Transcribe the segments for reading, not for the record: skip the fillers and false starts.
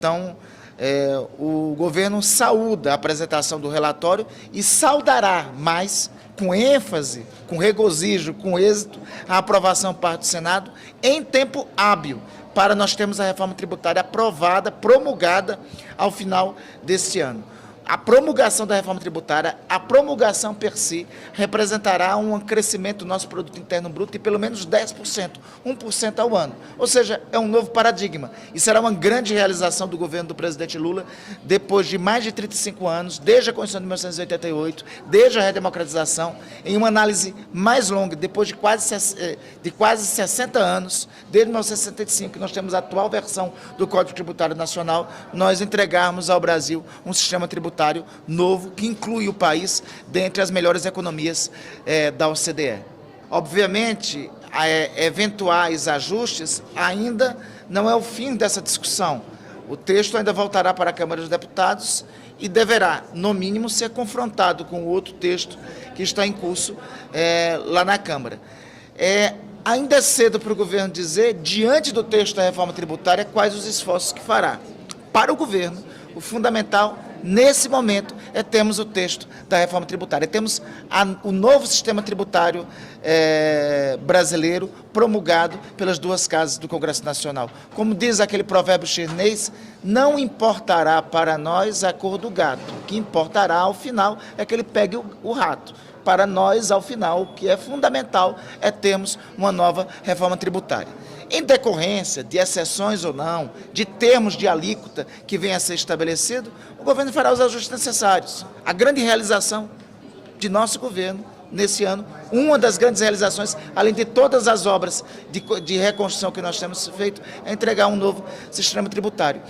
Então, o governo saúda a apresentação do relatório e saudará mais, com ênfase, com regozijo, com êxito, a aprovação por parte do Senado em tempo hábil, para nós termos a reforma tributária aprovada, promulgada ao final deste ano. A promulgação da reforma tributária, a promulgação per si, representará um crescimento do nosso produto interno bruto de pelo menos 10%, 1% ao ano. Ou seja, é um novo paradigma. E será uma grande realização do governo do presidente Lula, depois de mais de 35 anos, desde a Constituição de 1988, desde a redemocratização, em uma análise mais longa, depois de quase 60 anos, desde 1965, que nós temos a atual versão do Código Tributário Nacional, nós entregarmos ao Brasil um sistema tributário novo, que inclui o país dentre as melhores economias da OCDE. Obviamente, eventuais ajustes ainda não é o fim dessa discussão. O texto ainda voltará para a Câmara dos Deputados e deverá, no mínimo, ser confrontado com o outro texto que está em curso lá na Câmara. Ainda é cedo para o governo dizer, diante do texto da reforma tributária, quais os esforços que fará. Para o governo, o fundamental, nesse momento, termos o texto da reforma tributária. Temos o novo sistema tributário brasileiro promulgado pelas duas casas do Congresso Nacional. Como diz aquele provérbio chinês, não importará para nós a cor do gato. O que importará, ao final, é que ele pegue o rato. Para nós, ao final, o que é fundamental é termos uma nova reforma tributária. Em decorrência de exceções ou não, de termos de alíquota que venha a ser estabelecido, o governo fará os ajustes necessários. A grande realização de nosso governo nesse ano, uma das grandes realizações, além de todas as obras de reconstrução que nós temos feito, é entregar um novo sistema tributário.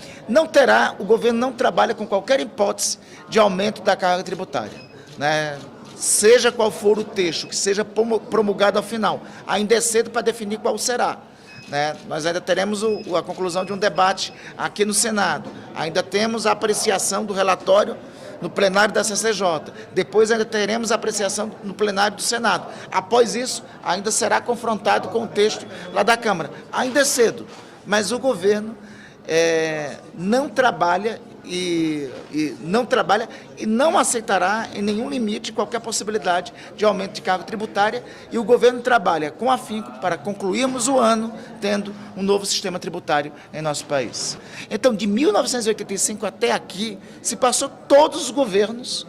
O governo não trabalha com qualquer hipótese de aumento da carga tributária, né? Seja qual for o texto, que seja promulgado ao final, ainda é cedo para definir qual será. Nós ainda teremos a conclusão de um debate aqui no Senado, ainda temos a apreciação do relatório no plenário da CCJ, depois ainda teremos a apreciação no plenário do Senado. Após isso, ainda será confrontado com o texto lá da Câmara. Ainda é cedo, mas o governo não trabalha e não aceitará em nenhum limite qualquer possibilidade de aumento de carga tributária, e o governo trabalha com afinco para concluirmos o ano tendo um novo sistema tributário em nosso país. Então, de 1985 até aqui, se passou todos os governos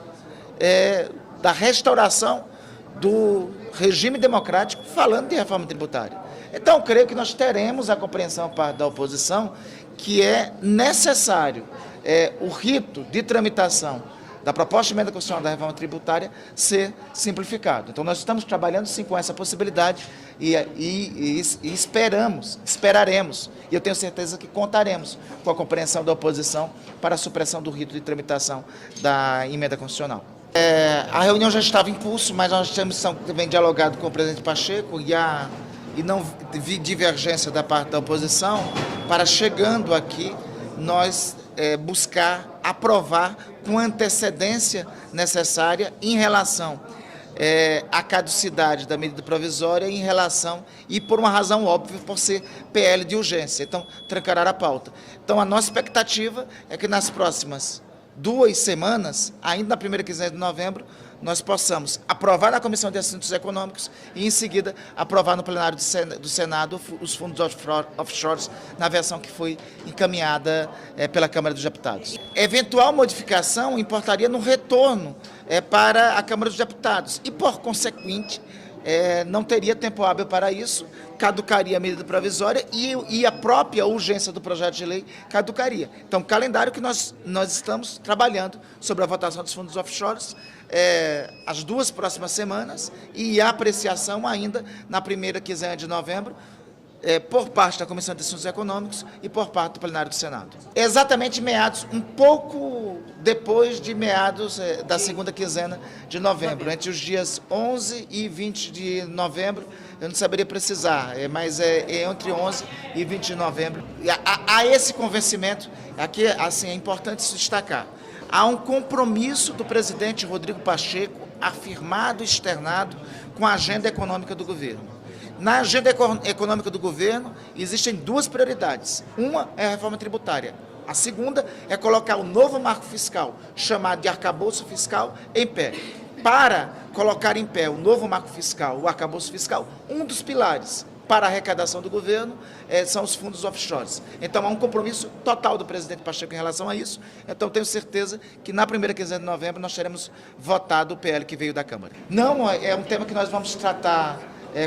da restauração do regime democrático falando de reforma tributária. Então, creio que nós teremos a compreensão por parte da oposição que é necessário o rito de tramitação da proposta de emenda constitucional da reforma tributária ser simplificado. Então, nós estamos trabalhando sim com essa possibilidade e esperaremos, e eu tenho certeza que contaremos com a compreensão da oposição para a supressão do rito de tramitação da emenda constitucional. A reunião já estava em curso, mas nós temos também dialogado com o presidente Pacheco e não vi divergência da parte da oposição para, chegando aqui, nós buscar aprovar com antecedência necessária em relação à caducidade da medida provisória, em relação, e por uma razão óbvia, por ser PL de urgência. Então, trancará a pauta. Então, a nossa expectativa é que nas próximas 2 semanas, ainda na primeira quinzena de novembro, nós possamos aprovar na Comissão de Assuntos Econômicos e, em seguida, aprovar no plenário do Senado os fundos offshores na versão que foi encaminhada pela Câmara dos Deputados. Eventual modificação importaria no retorno para a Câmara dos Deputados e, por consequente, não teria tempo hábil para isso, caducaria a medida provisória e a própria urgência do projeto de lei caducaria. Então, calendário que nós estamos trabalhando sobre a votação dos fundos offshores as 2 próximas semanas e a apreciação ainda na primeira quinzena de novembro, por parte da Comissão de Assuntos Econômicos e por parte do plenário do Senado. Exatamente meados, um pouco depois de meados da segunda quinzena de novembro, entre os dias 11 e 20 de novembro, eu não saberia precisar, mas entre 11 e 20 de novembro. Há esse convencimento, aqui assim, é importante se destacar, há um compromisso do presidente Rodrigo Pacheco, afirmado e externado, com a agenda econômica do governo. Na agenda econômica do governo, existem 2 prioridades. Uma é a reforma tributária. A segunda é colocar o novo marco fiscal, chamado de arcabouço fiscal, em pé. Para colocar em pé o novo marco fiscal, o arcabouço fiscal, um dos pilares para a arrecadação do governo são os fundos offshores. Então, há um compromisso total do presidente Pacheco em relação a isso. Então, tenho certeza que na primeira quinzena de novembro nós teremos votado o PL que veio da Câmara. Não, é um tema que nós vamos tratar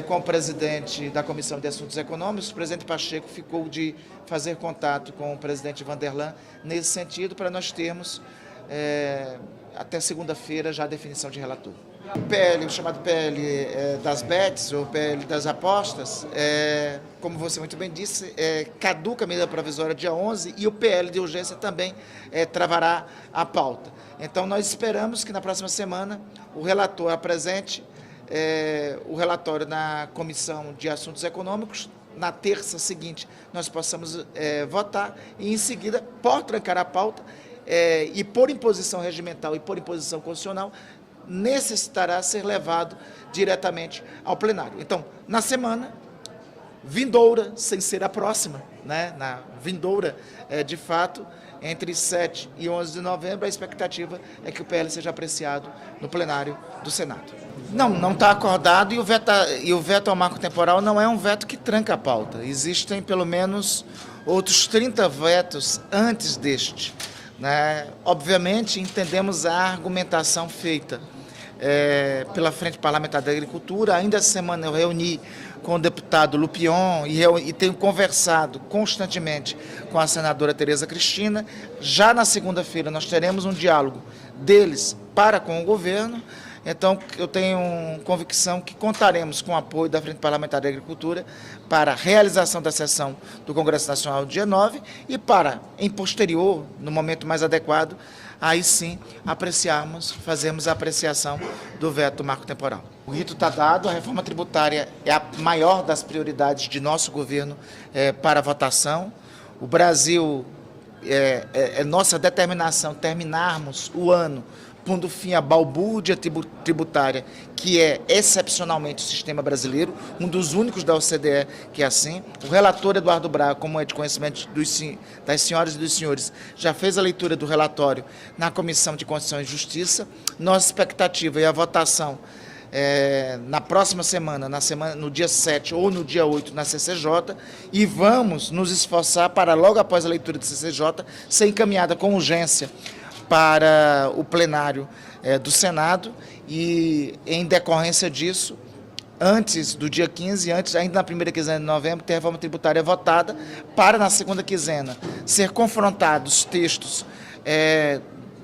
com o presidente da Comissão de Assuntos Econômicos. O presidente Pacheco ficou de fazer contato com o presidente Vanderlan nesse sentido, para nós termos até segunda-feira já a definição de relator. O PL, o chamado PL das bets, ou PL das apostas, como você muito bem disse, caduca a medida provisória dia 11 e o PL de urgência também travará a pauta. Então, nós esperamos que na próxima semana o relator apresente o relatório na Comissão de Assuntos Econômicos. Na terça seguinte, nós possamos votar e, em seguida, por trancar a pauta e por imposição regimental e por imposição constitucional, necessitará ser levado diretamente ao plenário. Então, na semana vindoura, sem ser a próxima, né? Na vindoura, de fato, entre 7 e 11 de novembro, a expectativa é que o PL seja apreciado no plenário do Senado. Não está acordado, e o veto ao marco temporal não é um veto que tranca a pauta. Existem pelo menos outros 30 vetos antes deste, né? Obviamente, entendemos a argumentação feita pela Frente Parlamentar da Agricultura. Ainda essa semana eu reuni com o deputado Lupion e tenho conversado constantemente com a senadora Tereza Cristina. Já na segunda-feira nós teremos um diálogo deles para com o governo. Então, eu tenho convicção que contaremos com o apoio da Frente Parlamentar da Agricultura para a realização da sessão do Congresso Nacional dia 9 e para, em posterior, no momento mais adequado, aí sim fazermos a apreciação do veto do marco temporal. O rito está dado, a reforma tributária é a maior das prioridades de nosso governo para a votação. O Brasil, é nossa determinação terminarmos o ano pondo fim à balbúrdia tributária, que é excepcionalmente o sistema brasileiro, um dos únicos da OCDE que é assim. O relator Eduardo Braga, como é de conhecimento das senhoras e dos senhores, já fez a leitura do relatório na Comissão de Constituição e Justiça. Nossa expectativa é a votação na próxima semana, no dia 7 ou no dia 8, na CCJ, e vamos nos esforçar para, logo após a leitura do CCJ, ser encaminhada com urgência para o plenário do Senado e, em decorrência disso, antes do dia 15, ainda na primeira quinzena de novembro, ter a reforma tributária votada, para na segunda quinzena ser confrontados textos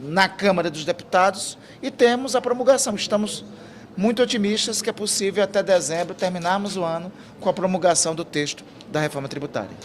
na Câmara dos Deputados e termos a promulgação. Estamos muito otimistas que é possível, até dezembro, terminarmos o ano com a promulgação do texto da reforma tributária.